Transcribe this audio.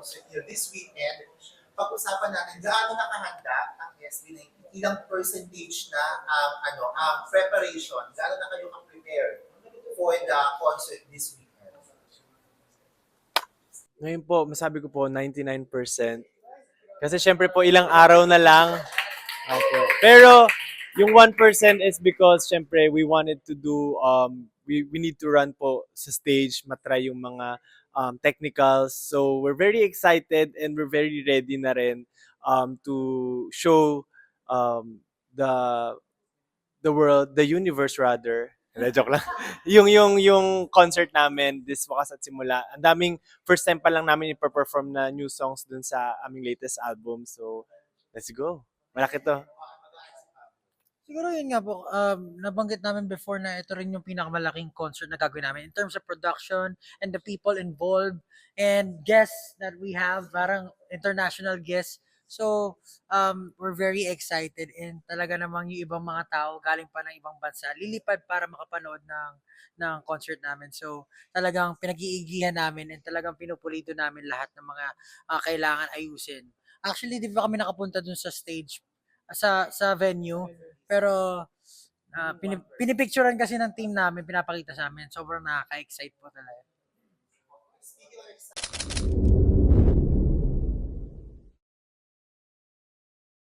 concert niyo this weekend. Pag-usapan natin, gaano nakahanda ang SB19? Ilang percentage na ang preparation? Gaano na kayo ka-prepare for the concert this weekend? Ngayon po, masabi ko po 99%. Kasi syempre po ilang araw na lang. Opo. Pero yung 1% is because syempre we wanted to do we need to run po sa stage, matry yung mga technicals. So we're very excited and we're very ready na rin to show the world, the universe rather. Hindi, joke lang. yung concert namin this Wakas at Simula. Ang daming first time pa lang namin i-perform na new songs dun sa aming latest album. So let's go. Malaki to. Siguro yun nga po, nabanggit namin before na ito rin yung pinakamalaking concert na gagawin namin in terms of production and the people involved and guests that we have, parang international guests. So, we're very excited and talaga namang yung ibang mga tao galing pa ng ibang bansa lilipad para makapanood ng concert namin. So, talagang pinag-iigihan namin and talagang pinupulido namin lahat ng mga kailangan ayusin. Actually, di ba kami nakapunta dun sa stage, sa venue, pero pinipicturean kasi ng team namin, pinapakita sa amin. Sobrang nakaka-excite po talaga. Speaking of